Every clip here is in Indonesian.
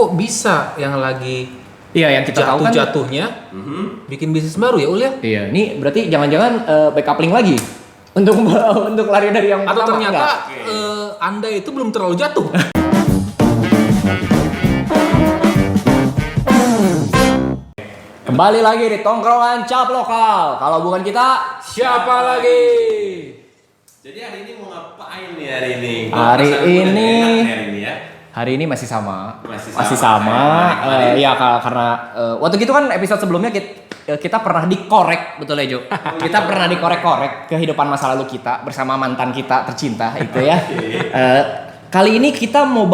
kok bisa yang lagi Iya, yang kita tahu kan jatuhnya bikin bisnis baru ya Ul ya? Iya, ini berarti jangan-jangan backup link lagi untuk untuk lari dari yang Atau pertama, ternyata enggak? Anda itu belum terlalu jatuh. Kembali lagi di tongkrongan cap lokal. Kalau bukan kita, Siapa lagi? Jadi hari ini mau ngapain nih hari ini? Hari ini- Hari ini ya. hari ini masih sama. Masih sama. sama. Iya, karena waktu itu kan episode sebelumnya kita pernah dikorek, betul ya Jo? Kita pernah dikorek-korek kehidupan masa lalu kita bersama mantan kita tercinta itu ya. Kali ini kita mau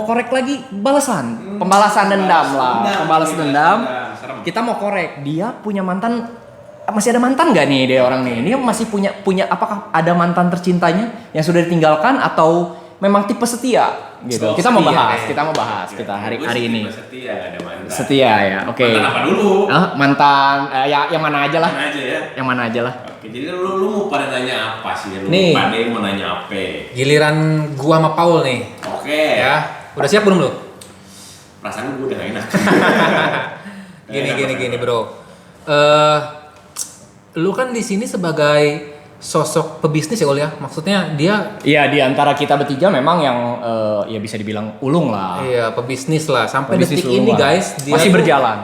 korek lagi pembalasan dendam lah, pembalasan dendam. Serem. Kita mau korek, dia punya mantan, masih ada mantan nggak nih dia orang nih? Dia masih punya apakah ada mantan tercintanya yang sudah ditinggalkan atau memang tipe setia gitu? Oh, Kita mau setia, bahas, ya. kita mau bahas kita hari ini. Setia, gak ada mantan. Setia ya, oke. Mantan apa dulu? Mantan, ya yang mana aja lah, Mana aja ya. yang mana aja lah. Oke, jadi lu mau pada nanya apa sih? Lu Nih. pada mau nanya apa? Giliran gua sama Paul nih. Oke. Ya, udah siap belum lu? Perasaan gue udah gak enak. Gini bro. Lu kan di sini sebagai sosok pebisnis ya Ul ya. Maksudnya dia Iya, di antara kita bertiga memang yang ya bisa dibilang ulung lah. iya pebisnis lah. Sampai Pebisnis detik ulung ini lah. guys dia masih tuh- berjalan.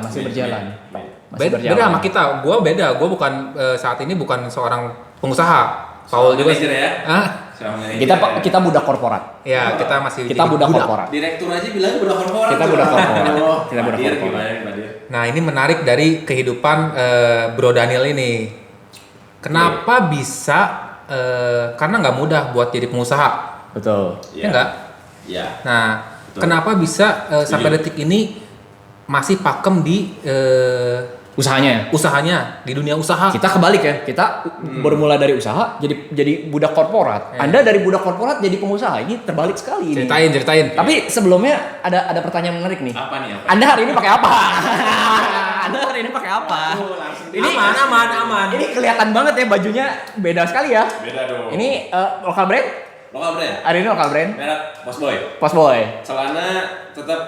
Beda sama kita. Gua beda. Gua bukan saat ini bukan seorang pengusaha. Paul juga manajer ya? Ah, Sama manajer. Kita budak korporat. ya kita masih Kita jadi budak korporat. Direktur aja bilang budak korporat. Kita tuh. budak korporat. Oh, Kita budak Badir korporat. gimana, Badir? Nah ini menarik dari kehidupan Bro Daniel ini. Kenapa bisa? Karena nggak mudah buat jadi pengusaha, Betul. ya nggak? Iya. Nah, Betul. kenapa bisa sampai detik ini masih pakem di usahanya di dunia usaha? Kita kebalik ya. Kita bermula dari usaha jadi budak korporat. Ya. Anda dari budak korporat jadi pengusaha. Ini terbalik sekali ini. Ceritain. Tapi sebelumnya ada pertanyaan menarik nih. Apa nih? Apa? Anda hari ini pakai apa? Anda hari ini pakai apa? Oh, langsung Ini aman. Ini kelihatan banget ya bajunya beda sekali ya. beda dong. Ini lokal brand? lokal brand. Hari ini lokal brand. Merek Postboy. Postboy. Celana tetap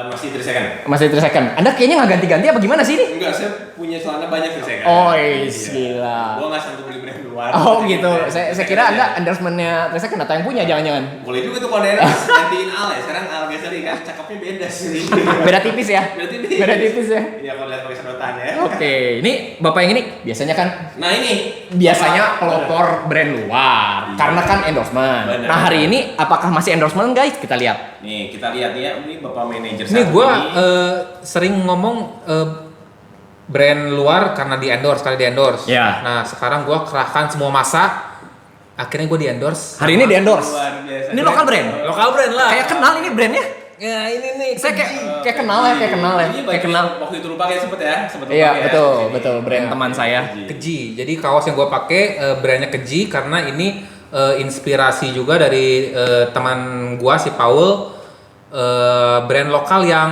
masih 3 second. Masih 3 second. Anda kayaknya nggak ganti-ganti apa gimana sih ini? Enggak, saya punya celana banyak 3 second. Oh, gila. Gua nggak sanggup beli brand luar. Oh gitu. Saya kira Anda endorsement-nya 3 second atau yang punya jangan-jangan. Boleh juga tuh kalau daerah gantiin Al ya. Sekarang Al Gasari kan cakepnya beda sih. Beda tipis ya. Beda tipis ya. Iya, kalau lihat pakai sedotan ya. Oke, ini Bapak yang ini biasanya kan Nah, ini biasanya pelopor brand luar karena kan endorsement. Benar. Nah, hari ini apakah masih endorsement guys? Kita lihat. Nih, kita lihat ya, ini Bapak manajer Ini satu gue ini. sering ngomong brand luar karena di endorse Ya. Nah sekarang gue kerahkan semua masa, akhirnya gue di endorse. Hari ini di endorse. Luar biasa. Ini lokal brand. Lokal brand lah. Kayak kenal ini brandnya. Ya ini nih. Saya kayak kenal ya, kayak kenal ya. Ini Kayak kenal. Waktu itu lupa kayak sempet ya, sempet lupa Iya, ya. betul, Ini. betul. Brand Ya. teman saya. Keji. Jadi kaos yang gue pakai brandnya Keji karena ini inspirasi juga dari teman gue si Paul, brand lokal yang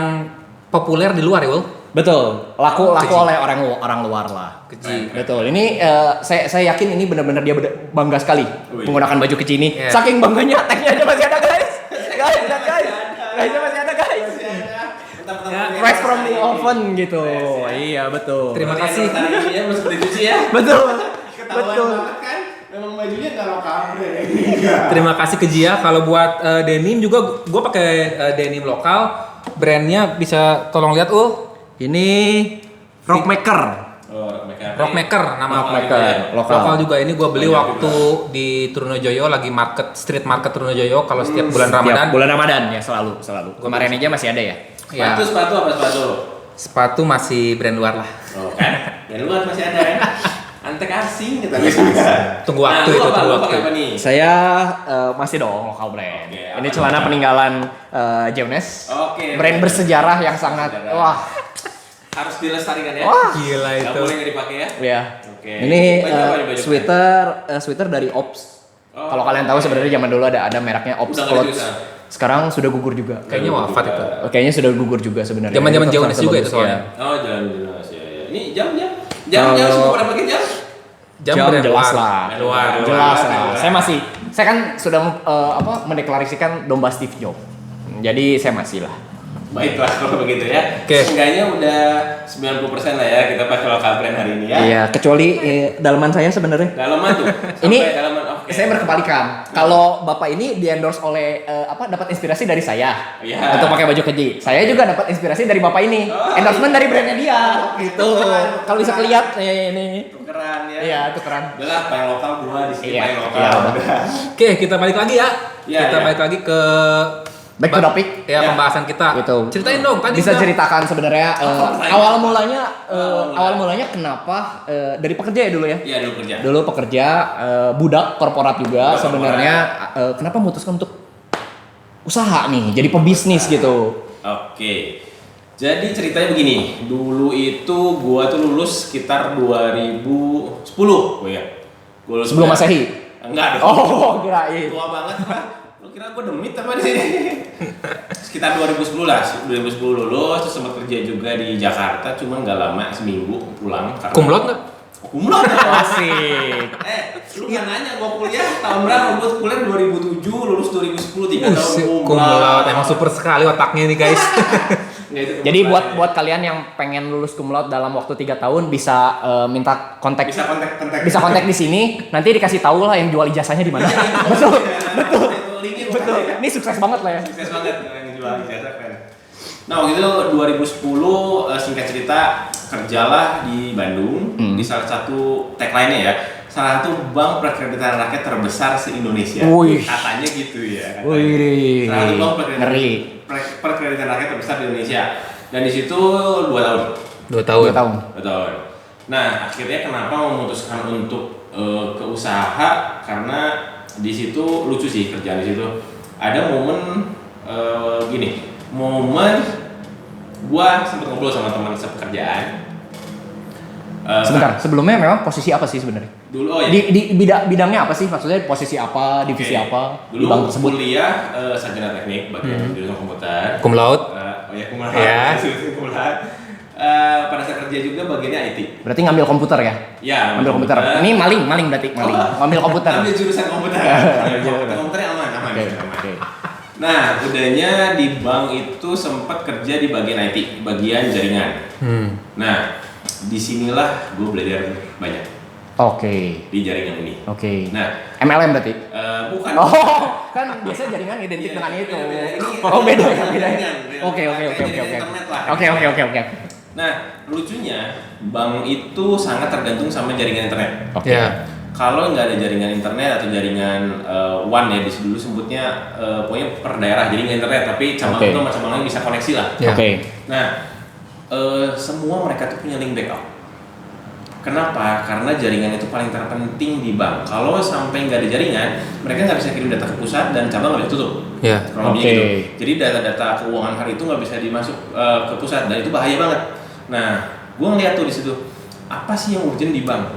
populer di luar ya Will. Betul. Laku Keji. oleh orang luar lah. Keji. Betul. Ini saya yakin ini benar-benar dia bangga sekali Wih. menggunakan baju keji ini. Iya. Saking bangganya tagnya aja masih ada guys. Guys, lihat guys. Guysnya masih ada guys. Ya, Fresh from the oven gitu. Iya betul. Terima kasih. Ini ya, belum seperti itu sih ya. Betul. Ketahuan Betul. banget kan? Memang bajunya nggak lokal brand. Terima kasih Keji ya. Kalau buat denim juga gue pakai denim lokal. Brandnya bisa tolong lihat Ini Rockmaker. Oh, Rockmaker. Rockmaker nama Rockmaker. lokal juga ini gue beli Banyak waktu di Trunojoyo lagi street market Trunojoyo kalau setiap bulan Ramadan. Bulan Ramadan ya selalu. Kemarin aja masih ada ya. Ya, Sepatu apa sepatu? sepatu masih brand luar lah. Oh kan? Dari luar masih ada ya. Antek asing kita. Tunggu waktu itu, tunggu waktu. Apa nih? Saya masih dong lokal brand. Oke, Ini apa celana nih? peninggalan Jones. Oke. Brand bersejarah yang sangat Bersejarah. wah. Harus dilestarikan ya. Wah. Gila Nggak itu. boleh nggak dipakai ya. Ya. Oke. Ini Baju apa nih, baju? sweater dari Ops. Oh, Kalau kalian tahu oke. sebenarnya zaman dulu ada mereknya Ops Udah nggak ada Clothes. juga. Sekarang sudah gugur juga. Kayaknya wafat itu. Kayaknya sudah gugur juga sebenarnya. Zaman-zaman Ini Jones tetap juga bagus, itu soalnya. ya. Oh, jalan jelas ya. Ini jam Kalau- semua pada pakai jam. Jam Jam brand jelas luar. lah. Luar. Jelas lah. luar. Saya kan sudah mendeklarasikan domba Steve Jobs. Jadi saya masih lah. Baiklah kalau begitu ya. Oke. Seenggaknya udah 90% lah ya kita pakai lokal brand hari ini ya. Iya, kecuali dalaman saya sebenarnya. Dalaman tuh. Ini Sampai dalaman oke. saya berkebalikan. Kalau Bapak ini di-endorse oleh dapat inspirasi dari saya Iya. untuk pakai baju keji. Saya juga dapat inspirasi dari Bapak ini. Oh, Endorsement iya. dari brandnya dia. Gitu. Kalau bisa kelihatan ini. Tukeran ya. Iya, itu keren. Udah lah paling lokal gua di sini Iya, paling lokal. iya, udah. Udah. Oke, kita balik lagi ya. Iya, Kita iya. balik lagi ke Back to topic. Ya, Ya. pembahasan kita. Gitu. Ceritain dong tadi. Bisa udah. ceritakan sebenarnya Apa awal mulanya Awal awal mulanya kenapa dari pekerja ya dulu ya? Iya dulu kerja. Dulu pekerja budak korporat juga Budak sebenarnya kenapa memutuskan untuk usaha nih, jadi pebisnis gitu. Oke. Jadi ceritanya begini, dulu itu gua tuh lulus sekitar 2010, ya. Gua lulus Sebelum kuliah. Masehi. Enggak dong. Oh, kirain. Tua banget lah. Lu kira gua demit apa di sini? Sekitar 2010 lah, 2010 lulus, terus sempat kerja juga di Jakarta, cuman nggak lama, seminggu pulang. karena- Kumlot nggak? Kumlot. Asik. Lu nggak nanya gua kuliah tahun berapa? Gua kuliah 2007, lulus 2010, 3 tahun Kumlot. Emang super sekali otaknya nih guys. Nggak, itu Jadi kumlot buat kalian yang pengen lulus cum laude dalam waktu 3 tahun bisa minta kontak bisa kontak. bisa kontak di sini, nanti dikasih tahu lah yang jual ijazahnya di mana. Betul. Betul. Betul. Ini sukses banget lah ya. Sukses banget yang jual ijazah keren. Nah waktu itu 2010 singkat cerita kerjalah di Bandung di salah satu tagline-nya ya, salah satu bank perkreditan rakyat terbesar se-Indonesia. Wih. Katanya gitu ya. Katanya. Wih. Salah satu bank Ngeri. perkreditan rakyat terbesar di Indonesia. Dan di situ 2 tahun. 2 tahun. 2 tahun. 2 tahun. Nah akhirnya kenapa memutuskan untuk ke usaha, karena di situ lucu sih kerjaan di situ. Ada momen gini, momen gua sempet ngobrol sama teman sepekerjaan. Sebentar, sebelumnya memang posisi apa sih sebenarnya? Dulu oh ya. Di bidangnya apa sih? Maksudnya posisi apa, divisi Oke. apa Dulu di bank tersebut? kuliah sarjana teknik bagian jurusan komputer. Kumlot. Oh ya kumlaut. Ya. Kumlaut. Pada saat kerja juga bagiannya IT. Berarti ngambil komputer ya? Ya, Ngambil komputer. Ini maling berarti maling. Ngambil komputer. Ambil jurusan komputer. Jurusan. Komputernya aman. Oke, aman. oke. Nah, udahnya di bank itu sempat kerja di bagian IT, bagian jaringan. Nah, disinilah gue belajar banyak Oke. di jaringan ini. Oke. Nah, MLM berarti? bukan. Oh, kan biasanya jaringan identik Iya, dengan itu. beda-beda. Oh, beda ya, beda. Jaringan. Oke. Kayak jaringan internet lah. Oke. Nah, lucunya bank itu sangat tergantung sama jaringan internet. Oke. Ya. Kalau nggak ada jaringan internet atau jaringan WAN ya dulu sebutnya, pokoknya per daerah jaringan internet, tapi cabang Oke. itu sama cabang lain bisa koneksi lah. Ya. Oke. Nah, semua mereka tuh punya link backup. Kenapa? Karena jaringan itu paling terpenting di bank. Kalau sampai nggak ada jaringan, mereka nggak bisa kirim data ke pusat dan cabang nggak bisa tutup. Ya. Kurang lebih Oke. gitu. Jadi data-data keuangan hari itu nggak bisa dimasuk ke pusat dan itu bahaya banget. Nah, gue ngeliat tuh di situ apa sih yang urgent di bank?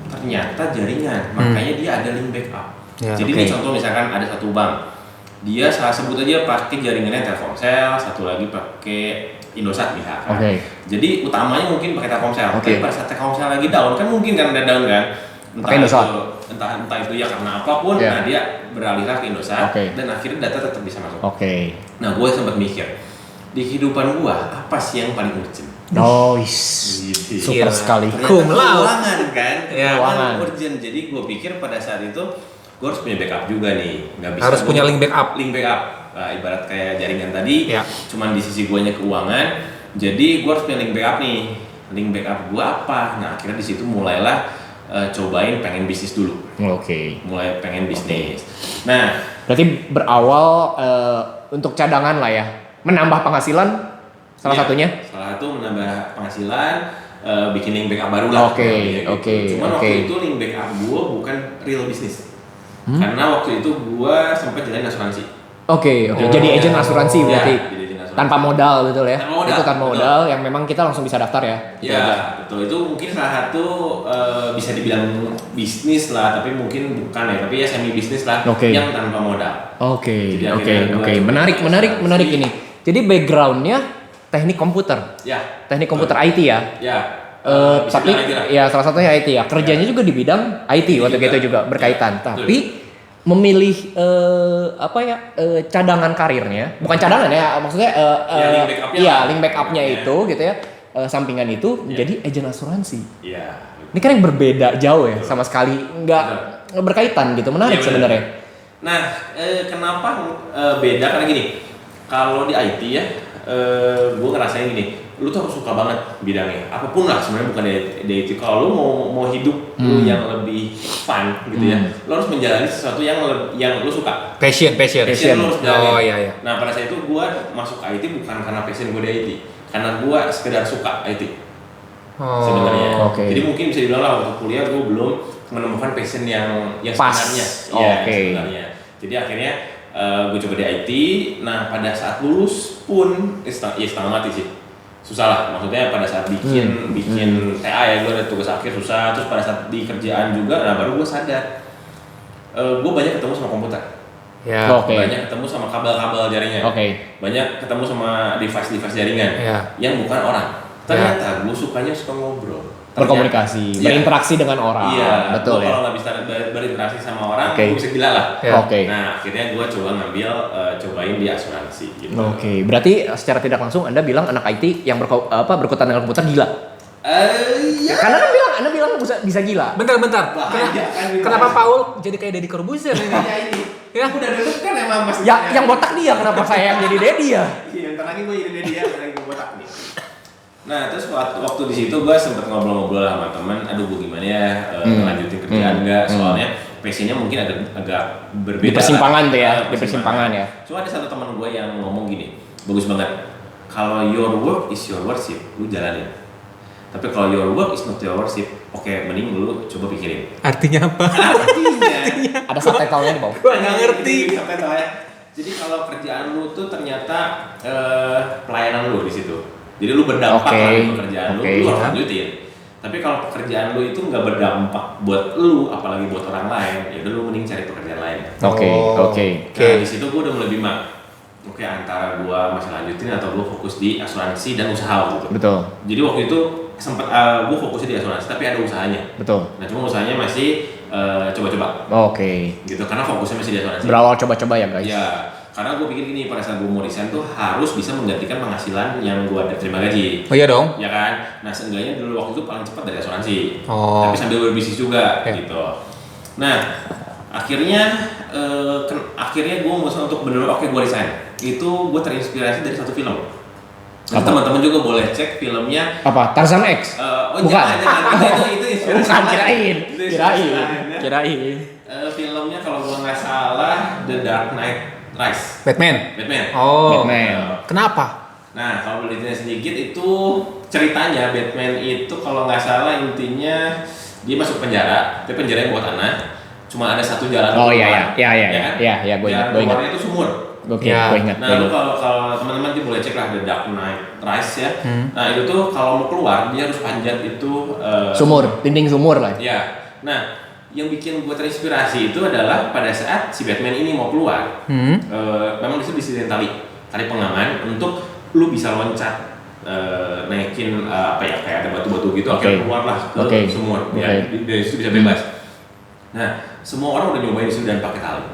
Ternyata jaringan, makanya dia ada link backup. Ya, Jadi oke. ini contoh misalkan ada satu bank, dia salah sebut aja pakai jaringannya Telkomsel, satu lagi pakai Indosat misalkan. Oke. Jadi utamanya mungkin pakai Telkomsel. Oke. Tapi pada saat Telkomsel lagi down kan mungkin kan ada down kan. Pakai Indosat. Entah itu ya karena apapun, Ya. nah dia beralihlah ke Indosat Oke. dan akhirnya data tetap bisa masuk. Oke. Nah, gue sempat mikir di kehidupan gue apa sih yang paling urgent? Super sekali. Ternyata Cum laude. keuangan kan, Ya. Keuangan. urgent. Jadi gue pikir pada saat itu gue harus punya backup juga nih, nggak bisa Harus gua- punya link backup. Link backup, nah, ibarat kayak jaringan tadi, Ya. cuman di sisi guanya keuangan. Jadi gue harus punya link backup nih. Link backup gue apa? Nah akhirnya di situ mulailah cobain pengen bisnis dulu, Oke. mulai pengen bisnis. Nah Berarti berawal untuk cadangan lah ya, menambah penghasilan salah iya, satunya. salah satu menambah penghasilan, bikin link backup baru lah. Oke, Gitu. oke, Cuman oke. waktu itu link backup gue bukan real bisnis. Karena waktu itu gue sempat jalanin asuransi. Oke. Jadi agent asuransi Ya, berarti jadi agent asuransi. tanpa modal betul ya? Tanpa modal, Itu tanpa betul. modal yang memang kita langsung bisa daftar ya. Ya, betul. Itu mungkin salah satu bisa dibilang bisnis lah, tapi mungkin bukan ya. Tapi ya semi bisnis lah, Oke. yang tanpa modal. Oke. Jadi Oke. akhirnya gua Oke. coba Menarik asuransi. ini. Jadi backgroundnya teknik komputer, Ya, teknik komputer IT ya. ya. Bisa Tapi bilang IT lah. ya salah satunya IT ya. Kerjanya juga di bidang IT waktu Juga. itu juga berkaitan. Ya, betul. Tapi memilih cadangan karirnya, bukan cadangan ya, maksudnya link backupnya iya lah. link backupnya Ya. itu gitu ya, sampingan itu menjadi agen asuransi. Iya. Ini kan yang berbeda jauh ya, sama sekali nggak berkaitan gitu, menarik Iya, bener. sebenarnya. Nah, kenapa beda? Karena gini, kalau di IT ya, gue ngerasain gini, lu tuh harus suka banget bidangnya, apapun lah sebenarnya, bukan di IT. Kalau lu mau hidup lu yang lebih fun gitu ya, lu harus menjalani sesuatu yang lu suka. Passion. Lu harus jalanin. Oh iya. Nah pada saat itu gue masuk IT bukan karena passion gue di IT, karena gue sekedar suka IT. Sebenarnya. Oke. Jadi mungkin bisa dibilang lah waktu kuliah gue belum menemukan passion yang Pas. sebenarnya. Oke. Yang sebenarnya. Jadi akhirnya gue coba di IT. Nah pada saat lulus pun setengah mati sih. Susah lah. Maksudnya pada saat bikin TA ya, gue ada tugas akhir susah. Terus pada saat di kerjaan juga, nah baru gue sadar gue banyak ketemu sama komputer. Ya. Oke. Banyak ketemu sama kabel-kabel jaringan. Oke. Banyak ketemu sama device jaringan Ya. yang bukan orang. Ternyata gue sukanya suka ngobrol, Berkomunikasi, Iya. berinteraksi dengan orang. Iya, Betul gua ya. kalau nggak bisa berinteraksi sama orang, Oke. gue bisa gila lah. Ya. Oke. Nah, akhirnya gue coba cobain di asuransi gitu. Oke, berarti secara tidak langsung Anda bilang anak IT yang berkutat dengan komputer gila. Iya. Karena Anda bilang bisa gila. Bentar. Bahaya kan ini. Kenapa Paul jadi kayak Deddy Corbuzier ini? Ya ini. Ya. Udah dulu kan emang mas. Ya, yang botak dia, kenapa saya yang jadi Dedi ya? Iya, ntar lagi gue jadi dia, ntar lagi gue botak nih. Nah, terus waktu di situ gue sempet ngobrol-ngobrol sama teman, aduh gue gimana ya lanjutin kerjaan enggak, soalnya passionnya mungkin agak berbeda. Di persimpangan lah. tuh ya, di persimpangan ya. Cuma ada satu teman gue yang ngomong gini, bagus banget. Kalau your work is your worship, lu jalanin. Tapi kalau your work is not your worship, oke, mending lu coba pikirin. Artinya apa? Artinya, Ada subtitle-nya di bawah. Gua nggak ngerti. Jadi kalau kerjaan lu tuh ternyata pelayanan lu di situ. Jadi lu berdampak Oke. lah di pekerjaan lu, Oke. lu harus lanjutin. Tapi kalau pekerjaan lu itu nggak berdampak buat lu, apalagi buat orang lain, ya udah lu mending cari pekerjaan lain. Oke. Nah, di situ gua udah mulai bimbang. Oke, antara gua masih lanjutin atau gua fokus di asuransi dan usaha gitu. Betul. Jadi waktu itu sempat gua fokusnya di asuransi, tapi ada usahanya. Betul. Nah, cuma usahanya masih coba-coba Oke. gitu, karena fokusnya masih di asuransi. Berawal coba-coba ya, guys. Ya, karena gue pikir gini, pada saat gue mau resign tuh harus bisa menggantikan penghasilan yang gue ada terima gaji. Oh iya dong. Ya kan? Nah, seenggaknya dulu waktu itu paling cepat dari asuransi. Oh. Tapi sambil berbisnis juga Ya. gitu. Nah, akhirnya gue memutuskan untuk benar-benar oke gue resign. Itu gue terinspirasi dari satu film. Nah, Apa? teman-teman juga boleh cek filmnya. Apa? Tarzan X? Oh, Bukan. jangan. Itu inspirasi Bukan, lain. Itu inspirasi lain, ya. Kirain. Filmnya kalau gue nggak salah The Dark Knight Rise. Batman. Oh. Batman. Kenapa? Nah, kalau boleh ditanya sedikit, itu ceritanya Batman itu kalau nggak salah intinya dia masuk penjara, tapi penjaranya buat anak, cuma ada satu jalan Oh keluar. iya, kan? iya, gue ingat. Keluarnya itu sumur. Oke, Ya. gue ingat. Nah, lu kalau teman-teman dia boleh cek lah The Dark Knight Rise ya. Nah, itu tuh kalau mau keluar dia harus panjat itu Sumur, dinding sumur lah. Ya. Nah, yang bikin gue terinspirasi itu adalah pada saat si Batman ini mau keluar, memang disitu disediain tali pengaman untuk lu bisa loncat, naikin kayak ada batu-batu gitu, akhirnya keluarlah ke sumur, ya dari situ bisa bebas. Nah, semua orang udah nyobain di situ dan pakai tali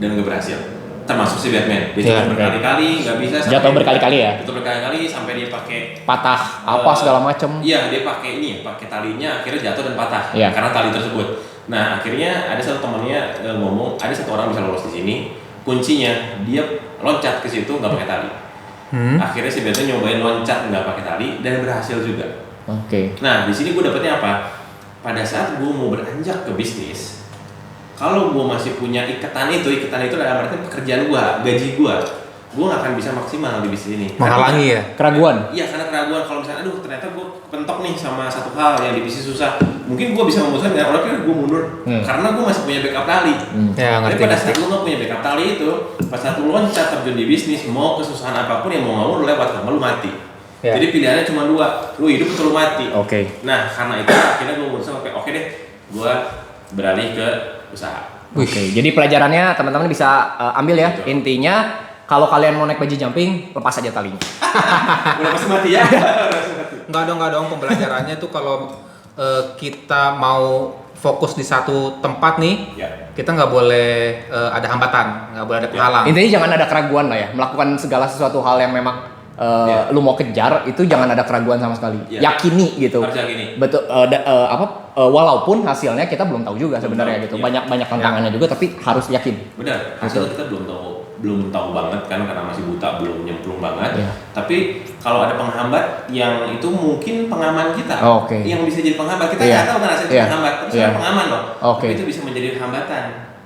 dan nggak berhasil, termasuk si Batman. Dia coba berkali-kali nggak bisa. Jatuh berkali-kali ya? Jatuh berkali-kali sampai dia pakai Patah, apa segala macem. Iya, dia pakai ini ya, pakai talinya, akhirnya jatuh dan patah Iya. karena tali tersebut. Nah, akhirnya ada satu temannya ngomong, ada satu orang bisa lolos di sini. Kuncinya dia loncat ke situ nggak pakai tali. Akhirnya si Batman nyobain loncat nggak pakai tali dan berhasil juga. Oke. Nah, di sini gue dapetnya apa? Pada saat gue mau beranjak ke bisnis, kalau gue masih punya ikatan itu adalah artinya pekerjaan gue, gaji gue nggak akan bisa maksimal di bisnis ini. Menghalangi ya. Keraguan. Iya, karena keraguan kalau misalnya aduh ternyata gue pentok nih sama satu hal yang di bisnis susah. Mungkin gue bisa memutuskan dengan orang gue mundur karena gue masih punya backup tali. Ya, Tapi ngerti. pada saat lu nggak punya backup tali itu, pas saat lu loncat terjun di bisnis, mau kesusahan apapun yang mau nggak mau lu lewat, karena lu mati. Ya. Jadi pilihannya cuma dua, lu hidup atau lu mati. Oke. Nah, karena itu akhirnya gue memutuskan oke deh, gue beralih ke usaha. Oke. Jadi pelajarannya teman-teman bisa ambil ya. Betul. Intinya kalau kalian mau naik bungee jumping, lepas aja talinya. Udah pasti mati ya. Enggak dong. Pembelajarannya tuh kalau kita mau fokus di satu tempat nih, Ya. kita nggak boleh ada hambatan, nggak boleh ada penghalang. Intinya jangan ada keraguan lah ya, melakukan segala sesuatu hal yang memang lu mau kejar itu jangan ada keraguan sama sekali. Ya. Yakini gitu. Harus yakini. Betul. Walaupun hasilnya kita belum tahu juga sebenarnya gitu. Iya. Banyak tantangannya juga, tapi harus yakin. Benar, hasilnya kita belum tahu banget kan karena masih buta, belum nyemplung banget. Iya. Tapi kalau ada penghambat yang itu mungkin pengaman kita, Oke. yang bisa jadi penghambat kita Iya. nggak tahu kan hasilnya Iya. penghambat, terus Iya. ada pengaman loh. Oke. Tapi itu bisa menjadi hambatan.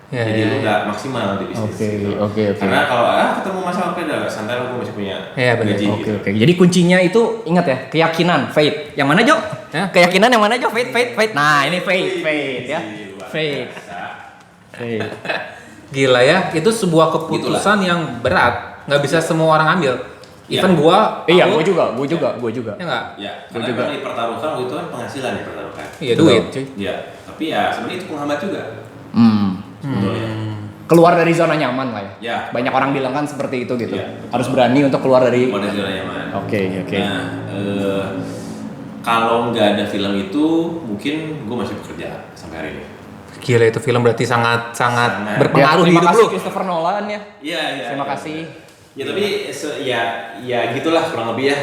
Iya, Jadi iya, lu iya. nggak maksimal di bisnis. Oke, gitu. oke. Karena kalau ketemu masalah beda, santai lah, gue masih punya Iya, benar. gaji. Oke, gitu. oke. Jadi kuncinya itu ingat ya, keyakinan, faith. Yang mana, Jo? Ya. Keyakinan yang mana, Jo? Faith. Nah, ini faith ya. Luar Faith. biasa. Faith. Gila ya, itu sebuah keputusan yang berat, nggak bisa semua orang ambil. Iya. Even gua, Iya, aku- gue juga. ya nggak? Ya, Gua karena juga. memang dipertaruhkan waktu itu kan penghasilan dipertaruhkan. Iya duit, cuy. Iya, tapi ya sebenarnya itu penghambat juga. Sebetulnya. Keluar dari zona nyaman lah ya. Ya. Banyak orang bilang kan seperti itu gitu. Iya. Harus berani untuk keluar dari. Keluar dari zona nyaman. Oke. Nah, kalau nggak ada film itu, mungkin gue masih bekerja sampai hari ini. Gila itu film berarti sangat Sangat. berpengaruh di terima hidup kasih lu. Christopher Nolan ya. Iya, iya. Terima iya. kasih. Ya tapi ya gitulah kurang lebih ya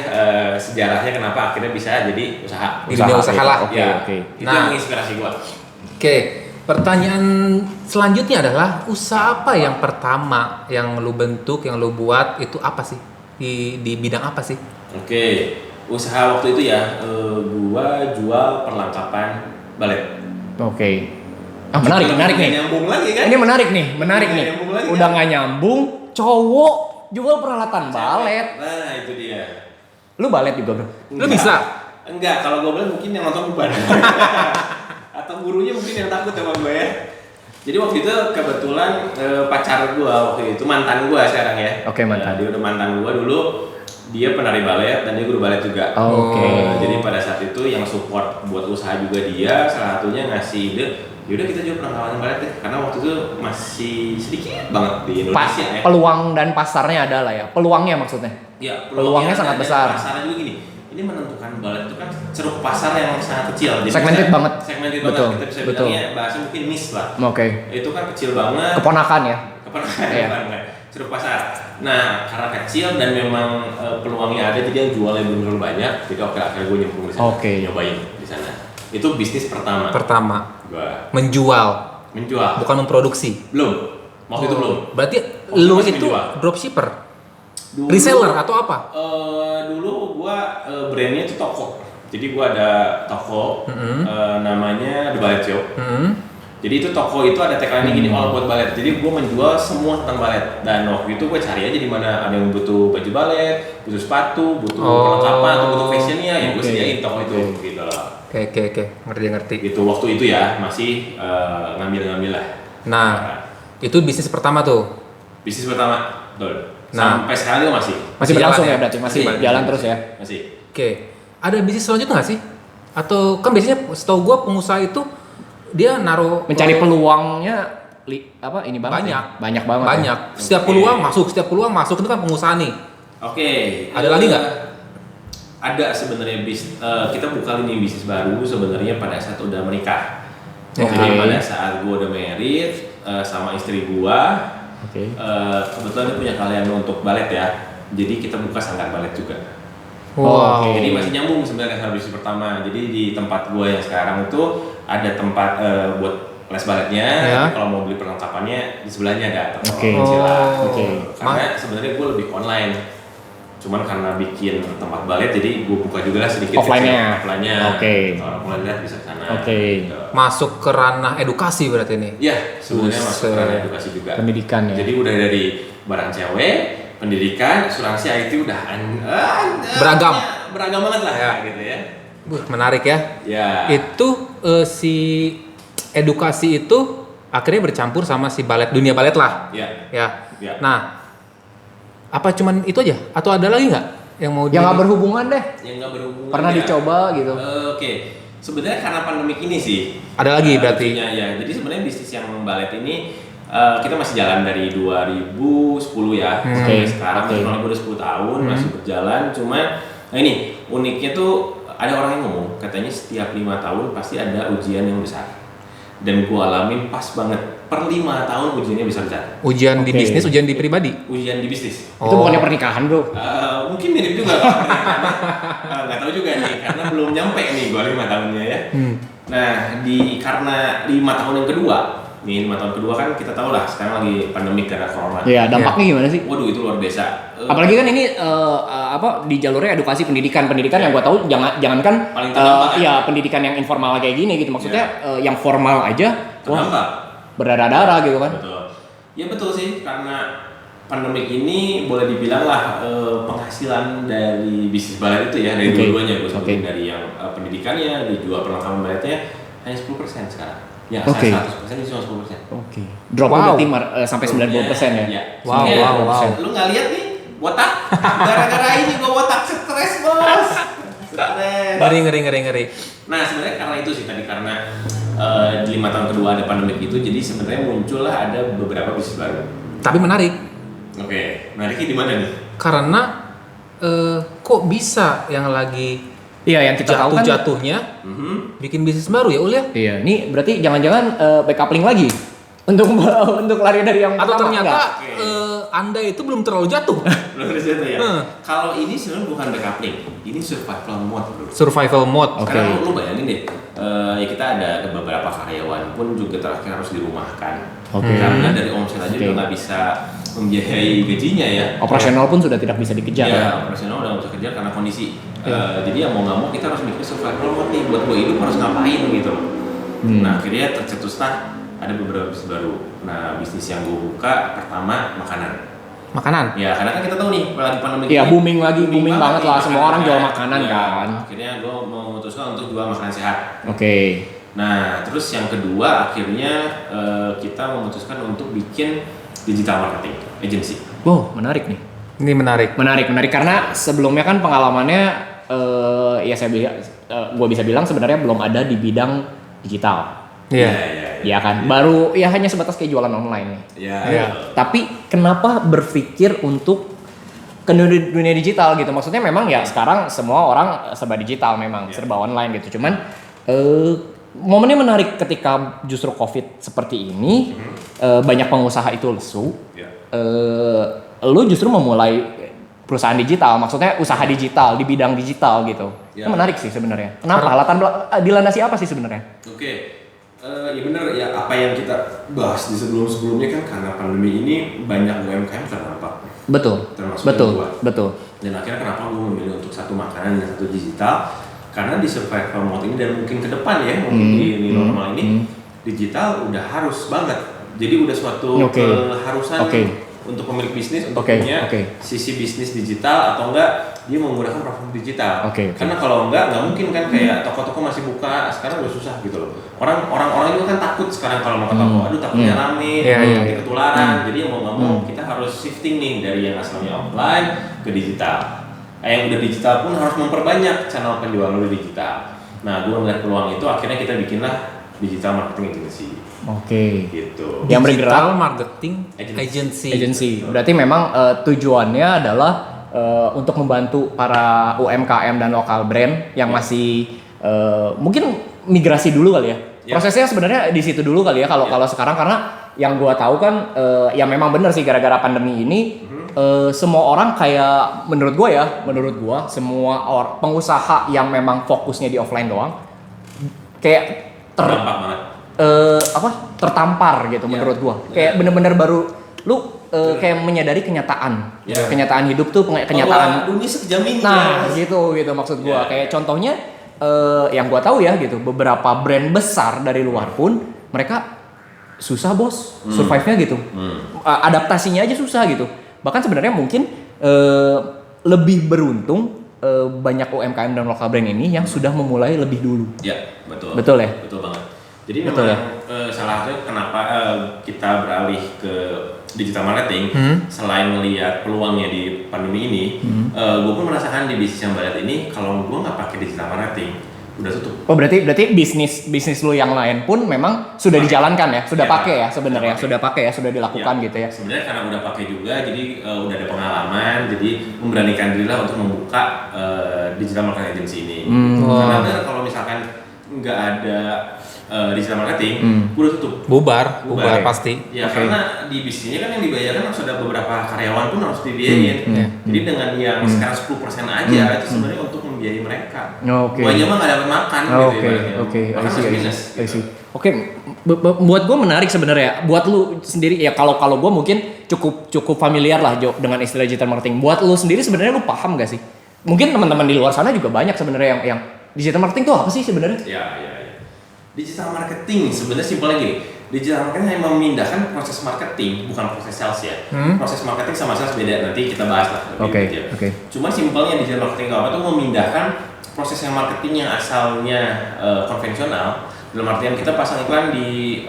sejarahnya kenapa akhirnya bisa jadi usaha. Di dunia usaha lah. Oke, Ya, oke. Itu Nah. yang menginspirasi gue. Oke, pertanyaan selanjutnya adalah usaha apa yang pertama yang lu bentuk, yang lu buat itu apa sih? Di bidang apa sih? Oke, usaha waktu itu ya gua jual perlengkapan balet. Oke. Ah, menarik nih. Nyambung lagi kan? Ini menarik nih. Nggak nyambung lagi, Udah kan? nggak nyambung, cowok jual peralatan balet. Nah, itu dia. Lu balet juga, Bro? Lu bisa? Enggak, kalau gue balet mungkin yang nonton beban. Atau gurunya mungkin yang takut sama gue ya. Jadi waktu itu kebetulan pacar gue waktu itu mantan gue sekarang ya. Oke, mantan. Dia udah mantan gue dulu. Dia penari balet dan dia guru balet juga. Oke. Jadi pada saat itu yang support buat usaha juga dia. Salah satunya ngasih ide. Yaudah kita jual peralatan balet deh. Karena waktu itu masih sedikit banget di Indonesia ya. Peluang dan pasarnya ada lah ya. Peluangnya maksudnya. Ya, Peluangnya sangat ada, besar. Pasarnya juga gini. Ini menentukan balet itu kan ceruk pasar yang sangat kecil. Jadi Segmented banget. Segmented Betul, banget. Kita bisa betul. bilangnya bahasa mungkin niche lah. Oke. Itu kan kecil banget. Keponakan ya. Iya. Keponakan. Ceruk pasar. Nah, karena kecil dan memang peluangnya ada, jadi yang jualnya belum terlalu banyak. Jadi akhirnya gue nyemplung di sana. Oke. Nyobain di sana. Itu bisnis pertama. Pertama, Gua menjual, menjual. bukan memproduksi. Belum. Waktu itu belum. Berarti Waktu itu lu masih itu menjual. dropshipper, Dulu- reseller atau apa? Dulu gua brandnya itu toko. Jadi gua ada toko namanya The Ballet Shop. Jadi itu toko itu ada tagline gini all about ballet. Jadi gua menjual semua tentang balet. Dan waktu itu gua cari aja di mana ada yang butuh baju balet, butuh sepatu, butuh perlengkapan atau butuh fashionnya, yang gua Oke. sediain toko itu gitu loh. Oke, ngerti. Gitu waktu itu ya masih ngambil-ngambil lah. Nah, itu bisnis pertama tuh. Bisnis pertama, betul. Nah. Sampai sekarang juga masih. Masih jalan berlangsung ya? ya berarti masih jalan terus ya. Masih. Oke, ada bisnis selanjutnya nggak sih? Atau kan biasanya setahu gua pengusaha itu dia naruh Mencari peluangnya ini banget. Banyak. Ya? Banyak banget. banyak. Ya? Setiap peluang masuk itu kan pengusaha nih. Oke. Ada lagi nggak? Ada sebenarnya kita buka lini bisnis baru sebenarnya pada saat udah menikah. Oke. Jadi pada saat gua udah married sama istri gua, Oke. kebetulan dia punya kalian untuk balet ya. Jadi kita buka sanggar balet juga. Wow. Oke. Jadi masih nyambung sebenarnya sama bisnis pertama. Jadi di tempat gua yang sekarang itu ada tempat buat les baletnya. Ya. Tapi kalau mau beli perlengkapannya di sebelahnya ada toko Oke. kecil lah. Oh. Oke. Karena sebenarnya gue lebih online. Cuman karena bikin tempat balet jadi gue buka juga lah sedikit Offline-nya. Offline-nya. Oke. Kalau mau lihat bisa ke sana. Oke. Gitu. Masuk ke ranah edukasi berarti ini. Iya, sebenarnya masuk ke ranah Buset. edukasi juga. Pendidikan ya. Jadi udah dari barang cewek, pendidikan, asuransi IT udah Beragam. Beragam banget lah Ya. gitu ya. Menarik ya. Ya. Itu si edukasi itu akhirnya bercampur sama si dunia balet lah. Ya. Ya. Ya. Nah, apa cuman itu aja? Atau ada lagi nggak yang mau Yang nggak berhubungan deh. Yang nggak berhubungan. Pernah ya. dicoba gitu. Oke. Sebenarnya karena pandemik ini sih. Ada lagi berarti? lucunya, ya. Jadi sebenarnya bisnis yang balet ini kita masih jalan dari 2010 ya. Sampai sekarang Oke. kurang lebih udah 10 tahun masih berjalan. Cuma nah ini uniknya tuh ada orang yang ngomong katanya setiap 5 tahun pasti ada ujian yang besar. dan gue alamin pas banget per 5 tahun ujiannya bisa berjalan. Ujian di Oke. bisnis, ujian di pribadi. Ujian di bisnis. Itu bukannya pernikahan bro? Mungkin mirip juga Pak. Nggak tahu juga nih karena belum nyampe nih gue 5 tahunnya ya. Nah karena 5 tahun yang kedua, nih 5 tahun kedua kan kita tahu lah sekarang lagi pandemi karena corona. Iya, dampaknya gimana sih? Waduh itu luar biasa. Apalagi kan ini di jalurnya edukasi pendidikan yang gue tahu jangankan Paling terdampak, ya pendidikan yang informal kayak gini gitu, maksudnya yang formal aja Terdampak. berdarah-darah gitu kan. Betul. Ya betul sih karena pandemik ini boleh dibilang lah penghasilan dari bisnis balet itu ya dari Oke. dua-duanya gue sebutin Oke. dari yang pendidikannya, di dua perlengkapan baletnya hanya 10% sekarang. Ya, Oke. 100% ini cuma 10%. Oke. Drop Wow. berarti sampai 90% ya. Iya. Wow, Iya, wow, wow. Lu nggak lihat nih botak? Gara-gara ini gue botak stres bos. Stres. Ngeri. Nah sebenarnya karena itu sih tadi karena di 5 tahun kedua ada pandemik itu jadi sebenarnya muncullah ada beberapa bisnis baru. Tapi menarik Oke, menariknya di mana nih? karena kok bisa yang lagi Iya, yang kita tahu kan. jatuh-jatuhnya Mhm. bikin bisnis baru ya Ul ya? Iya, ini berarti jangan-jangan backup link lagi untuk untuk lari dari yang Atau pertama, ternyata enggak? Anda itu belum terlalu jatuh. Belum di situ ya. Hmm. Kalau ini sebenarnya bukan backup link, ini survival mode bro. Survival mode. Oke. Sekarang lu bayangin deh, ya kita ada beberapa karyawan pun juga terakhir harus dirumahkan. Oke. Karena dari omset aja Oke. udah nggak bisa membiayai gajinya ya. Operasional pun sudah tidak bisa dikejar Ya, ya. operasional udah nggak bisa kerja karena kondisi. Jadi ya mau nggak mau kita harus mikir survival mode nih buat gue hidup harus ngapain gitu. Nah akhirnya tercetuslah ada beberapa bisnis baru. Nah bisnis yang gue buka pertama makanan. Makanan. Ya karena kan kita tahu nih lagi pandemi Iya, ini, booming banget nih lah, semua orang jual kan. makanan Ya, kan. Akhirnya gue memutuskan untuk jual makanan sehat. Oke. Nah terus yang kedua akhirnya kita memutuskan untuk bikin digital marketing agency. Wow, menarik nih. Ini menarik. Menarik karena sebelumnya kan pengalamannya ya gue bisa bilang sebenarnya belum ada di bidang digital. Iya. Iya kan, baru ya hanya sebatas kayak jualan online nih. Ya. Iya. Tapi kenapa berpikir untuk ke dunia digital gitu? Maksudnya memang ya sekarang semua orang serba digital memang, serba online gitu. Cuman momennya menarik ketika justru COVID seperti ini, banyak pengusaha itu lesu. Ya. Lu justru memulai perusahaan digital, maksudnya usaha digital di bidang digital gitu. Ya. Itu menarik sih sebenarnya. Kenapa? Dilandasi apa sih sebenarnya? Oke. Ya bener ya apa yang kita bahas di sebelumnya kan karena pandemi ini banyak UMKM terdampak. Betul. Termasuk Betul. gua. Betul. Dan akhirnya kenapa gue memilih untuk satu makanan dan satu digital? Karena di survival mode ini dan mungkin ke depan ya, mungkin di new normal ini digital udah harus banget. Jadi udah suatu Oke. keharusan Oke. untuk pemilik bisnis untuk Oke, punya oke. sisi bisnis digital atau enggak dia menggunakan platform digital. Oke. Karena kalau enggak mungkin kan kayak toko-toko masih buka sekarang udah susah gitu loh. Orang juga kan takut sekarang kalau mau ke toko, aduh takutnya rame, Iya, iya, nanti iya. ketularan. Jadi mau nggak mau kita harus shifting nih dari yang asalnya offline ke digital. Yang udah digital pun harus memperbanyak channel penjualan di digital. Nah, gue ngeliat peluang itu akhirnya kita bikinlah digital marketing agency Oke. gitu. Yang bergerak Digital marketing Agency. agency. Berarti memang tujuannya adalah untuk membantu para UMKM dan lokal brand yang masih mungkin migrasi dulu kali ya. Ya. Prosesnya sebenarnya di situ dulu kali ya kalau sekarang karena yang gua tahu kan ya memang benar sih gara-gara pandemi ini semua orang kayak menurut gua semua pengusaha yang memang fokusnya di offline doang kayak Terdampak banget. tertampar gitu Ya. menurut gua. Kayak bener-bener baru lu kayak menyadari kenyataan. Ya. Kenyataan hidup tuh kenyataan. Bahwa dunia sekejam ini. Nah, ya. gitu maksud gua. Ya. Kayak contohnya yang gua tahu ya gitu, beberapa brand besar dari luar pun mereka susah bos survive-nya gitu. Adaptasinya aja susah gitu. Bahkan sebenarnya mungkin lebih beruntung banyak UMKM dan lokal brand ini yang sudah memulai lebih dulu. Ya, betul. Betul ya? Betul banget. Jadi Betul memang salah satunya kenapa kita beralih ke digital marketing selain melihat peluangnya di pandemi ini, gue pun merasakan di bisnis yang barat ini kalau gue nggak pakai digital marketing udah tutup. Oh berarti bisnis lu yang lain pun memang sudah dijalankan ya, sudah Ya, pakai ya sebenarnya, sudah pakai. sudah dilakukan gitu ya. Sebenarnya karena udah pakai juga, jadi udah ada pengalaman, jadi memberanikan diri lah untuk membuka digital marketing agency ini. Karena benar kalau misalkan nggak ada digital marketing, gue udah tutup. Bubar Bubar. pasti. Ya karena di bisnisnya kan yang dibayarkan harus ada beberapa karyawan pun harus dibiayain. Jadi dengan yang sekarang 10% aja itu sebenarnya untuk membiayai mereka. Oke. Banyak mah nggak dapat makan gitu Oke, Makan harus minus. I see. Oke, buat gue menarik sebenarnya. Buat lu sendiri ya kalau gue mungkin cukup familiar lah Jo dengan istilah digital marketing. Buat lu sendiri sebenarnya lu paham gak sih? Mungkin teman-teman di luar sana juga banyak sebenarnya yang digital marketing tuh apa sih sebenarnya? Ya. Digital marketing sebenarnya simpelnya gini. Digital marketing hanya memindahkan proses marketing, bukan proses sales ya. Proses marketing sama sales beda, nanti kita bahas lah. Oke. Cuma simpelnya digital marketing apa tuh memindahkan proses yang marketing yang asalnya konvensional, dalam artian kita pasang iklan di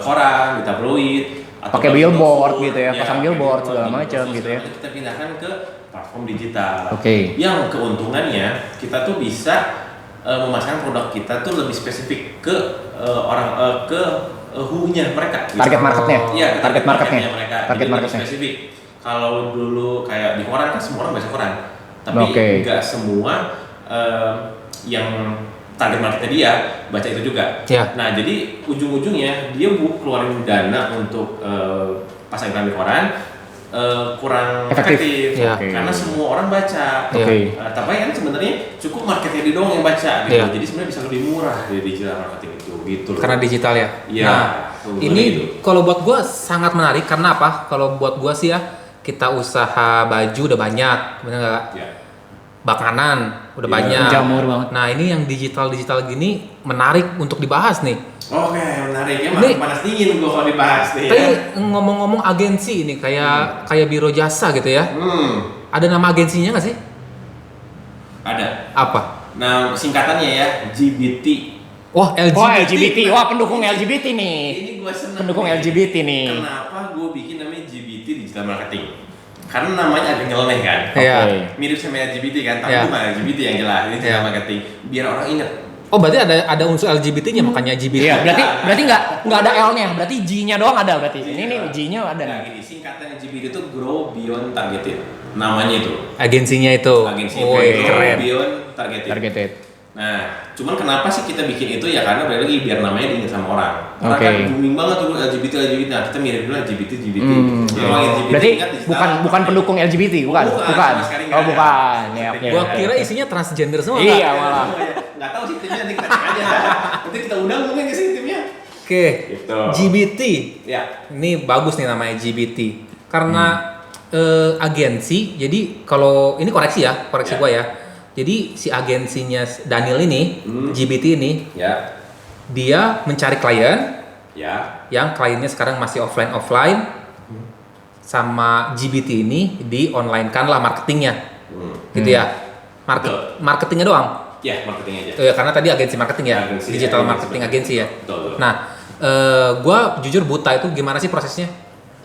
koran, di tabloid, atau pakai billboard GoFood, gitu ya, pasang billboard segala macam GoFood, gitu ya. Kita pindahkan ke platform digital. Oke. Yang keuntungannya kita tuh bisa memasarkan produk kita tuh lebih spesifik ke who-nya mereka. Gitu. Target marketnya. Iya, target marketnya mereka. Target Jadi marketnya. lebih spesifik. Kalau dulu kayak di koran kan semua orang baca koran, tapi Oke. nggak semua yang target marketnya dia baca itu juga. Iya. Nah jadi ujung-ujungnya dia keluarin dana untuk pasang iklan di koran kurang Efektif. efektif Iya. karena semua orang baca. Oke. Tapi kan sebenarnya cukup marketnya dia doang yang baca gitu. Iya. Jadi sebenarnya bisa lebih murah di digital marketing itu gitu loh. Karena digital ya. Iya. Nah, Hubungannya ini gitu. kalau buat gue sangat menarik karena apa? Kalau buat gue sih ya, kita usaha baju udah banyak, bener nggak? Ya. Makanan udah Iya. banyak. Jamur banget. Nah ini yang digital gini menarik untuk dibahas nih. Oke, menarik ya. Ini- Panas dingin gua kalau dibahas nih. Tapi Ya. ngomong-ngomong agensi ini kayak biro jasa gitu ya. Ada nama agensinya nggak sih? Ada. Apa? Nah, singkatannya ya GBT. Wah LGBT. Wah LGBT, wah pendukung LGBT nih. Ini gua seneng. Pendukung nih. LGBT nih. Kenapa gua bikin namanya GBT Digital Marketing? Karena namanya agak nyeleneh kan. Iya. Oke. Mirip sama LGBT kan, tapi Iya. bukan LGBT yang jelas. Ini digital Iya. marketing. Biar orang inget. Oh berarti ada unsur LGBT-nya makanya LGBT. Iya, berarti nggak ada L-nya, berarti G-nya doang ada berarti. Ini nih G-nya ada Nah, nih. gini, singkatan GBT itu Grow Beyond Targeted. Namanya itu. Agensinya itu. Agensi Oh Grow keren. Beyond Targeted. Targeted. Nah, cuman kenapa sih kita bikin itu ya karena balik lagi biar namanya diingat sama orang. Orang Oke. kan booming banget tuh LGBT. Nah, kita mirip dulu LGBT. Jadi orang LGBT Berarti ingat digital. bukan pendukung LGBT, bukan? Bukan, sama sekali nggak Oh, ada. bukan. Ya, oke. Gua oke, kira oke. isinya transgender semua. Iya, Kak. malah. Nggak tahu sih timnya, nanti kita cek aja. Nanti kita undang mungkin ke sini timnya. Oke. Gitu. GBT. Ya. Ini bagus nih namanya GBT. Karena agensi. Jadi kalau ini koreksi Ya. gua ya. Jadi si agensinya Daniel ini, GBT ini, Ya. dia mencari klien Ya. yang kliennya sekarang masih offline sama GBT ini di online kan lah marketingnya, gitu ya. Betul. Marketingnya doang. Ya, marketing aja. Karena tadi agensi marketing ya, Agensi, digital agensi marketing marketing. agensi ya. Betul. Nah, gua jujur buta itu gimana sih prosesnya?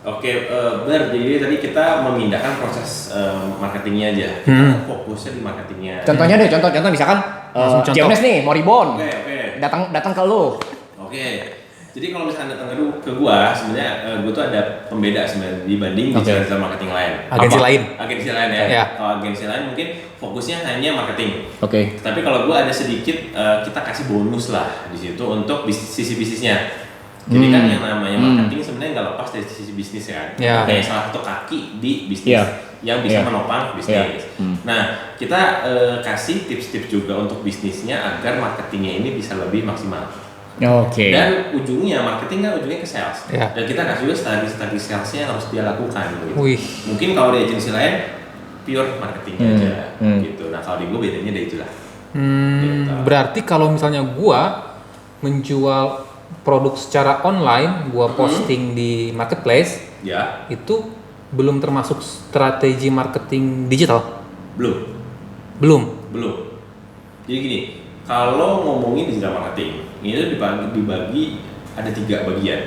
Oke, benar. Jadi tadi kita memindahkan proses marketingnya aja. Kita fokusnya di marketingnya. Contohnya deh, contoh misalkan Langsung contoh. Jones nih, mau ribon. Oke. Datang ke lu. Oke. Jadi kalau misalnya datang ke gua, sebenarnya gua tuh ada pembeda sebenarnya dibanding Oke. digital marketing lain. Agensi Apa? lain. Agensi lain ya. Iya. Kalau agensi lain mungkin fokusnya hanya marketing. Oke. Tapi kalau gua ada sedikit kita kasih bonus lah di situ untuk sisi bisnisnya. Jadi kan yang namanya marketing sebenarnya nggak lepas dari sisi bisnis ya. Iya. Kayak salah satu kaki di bisnis Iya. yang bisa Iya. menopang bisnis. Nah, kita kasih tips-tips juga untuk bisnisnya agar marketingnya ini bisa lebih maksimal. Oke. Dan ujungnya marketing kan ujungnya ke sales. Iya. Dan kita kasih juga strategi salesnya yang harus dia lakukan. Gitu. Wih. Mungkin kalau di agensi lain pure marketing aja, Hmm. gitu. Nah kalau di gue bedanya dari itulah. Berarti kalau misalnya gua menjual produk secara online, gua posting di marketplace, Ya, itu belum termasuk strategi marketing digital. belum. Belum. Jadi gini, kalau ngomongin digital marketing, ini dibagi ada 3 bagian.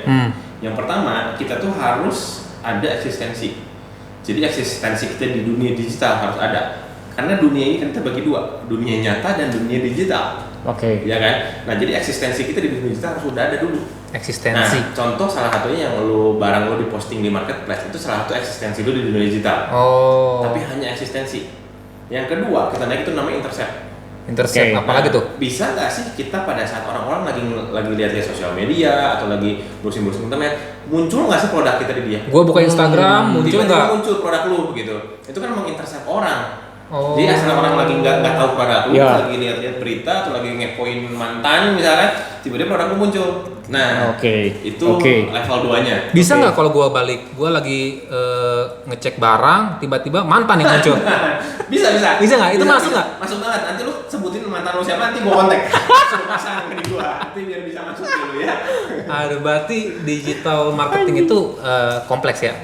Yang pertama, kita tuh harus ada eksistensi. Jadi eksistensi kita di dunia digital harus ada. Karena dunia ini kan kita bagi 2, dunia nyata dan dunia digital. Oke. Ya kan? Nah, jadi eksistensi kita di dunia digital harus sudah ada dulu. Eksistensi. Nah, contoh salah satunya yang barang lo diposting di marketplace itu salah satu eksistensi lo di dunia digital. Oh. Tapi hanya eksistensi. Yang kedua, kita naik itu namanya intercept. Intercept Oke. apalagi tuh? Bisa nggak sih kita pada saat orang-orang lagi lihat-lihat sosial media atau lagi browsing internet, muncul nggak sih produk kita di dia? Gua buka Instagram muncul Tiba-tiba nggak? muncul produk lu begitu. Itu kan mengintercept orang. Oh. Jadi asal orang lagi nggak tahu produk lu, Iya. lagi lihat-lihat berita atau lagi ngepoin mantan misalnya, tiba-tiba produk lu muncul. Nah, Oke. itu Oke. level 2-nya. Bisa Oke. nggak kalau gua balik, gua lagi ngecek barang, tiba-tiba mantan yang muncul? Bisa. Bisa nggak? Itu masuk nggak? Masuk banget. Nanti lu sebutin mantan lu siapa, nanti gua kontak. Suruh pasang di gua, nanti biar bisa masuk dulu ya. Aduh, berarti digital marketing itu kompleks ya?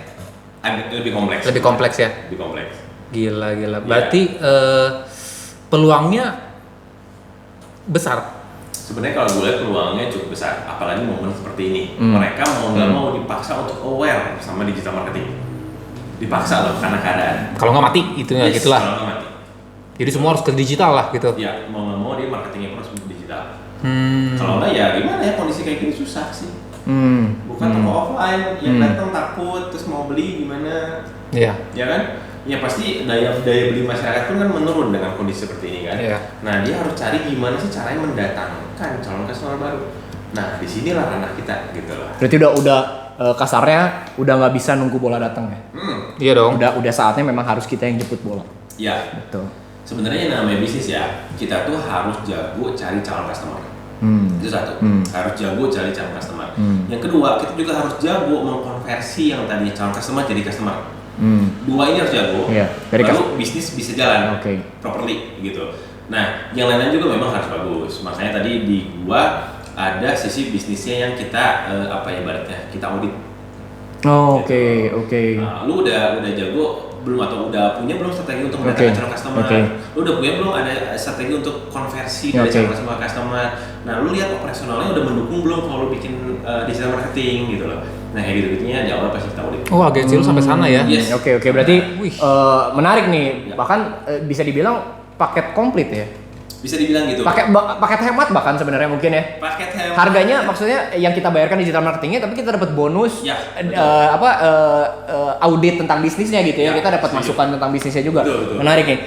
Lebih kompleks. Lebih kompleks ya? Lebih kompleks. Gila. Iya. Berarti peluangnya besar. Sebenarnya kalau gue lihat peluangnya cukup besar, apalagi momen seperti ini. Hmm. Mereka mau nggak mau dipaksa untuk aware sama digital marketing. Dipaksa loh karena keadaan. Kalau nggak mati, itu ya Yes, gitulah. kalau nggak mati. Jadi semua harus ke digital lah gitu. Ya mau nggak mau dia marketingnya harus digital. Hmm. Kalau nggak ya gimana ya, kondisi kayak gini susah sih. Bukan toko offline yang datang takut terus mau beli gimana? Iya. Ya kan? Ya pasti daya beli masyarakat pun kan menurun dengan kondisi seperti ini kan. Iya. Nah dia harus cari gimana sih caranya mendatangkan calon customer baru. Nah disinilah ranah kita gitu loh. Berarti udah kasarnya udah nggak bisa nunggu bola datang ya. Iya dong. Udah saatnya memang harus kita yang jemput bola. Ya Betul. sebenarnya yang namanya bisnis ya, kita tuh harus jago cari calon customer. Itu satu, harus jago cari calon customer. Yang kedua, kita juga harus jago mengkonversi yang tadinya calon customer jadi customer. Dua ini harus jago, Iya, dari baru bisnis bisa jalan Oke. properly gitu. Nah, yang lain-lain juga memang harus bagus. Makanya tadi di gua ada sisi bisnisnya yang kita ibaratnya kita audit. Oh, oke. Nah, lu udah jago belum atau udah punya belum strategi untuk mendatangkan calon customer? Lu udah punya belum ada strategi untuk konversi dari calon customer ke customer? Nah, lu lihat operasionalnya udah mendukung belum kalau lu bikin digital marketing gitu loh. Nah, kayak gitu-gitunya di awal pasti kita audit. Oh, agensi lu sampai sana ya? Yes. Oke. Berarti Wih. menarik nih. Ya. Bahkan bisa dibilang paket komplit ya. Bisa dibilang gitu. Paket hemat bahkan sebenarnya mungkin ya. Paket hemat. Harganya maksudnya yang kita bayarkan digital marketingnya, tapi kita dapat bonus Ya, audit tentang bisnisnya gitu ya. Ya, Kita dapat setuju. masukan tentang bisnisnya juga. Betul. Menarik nih.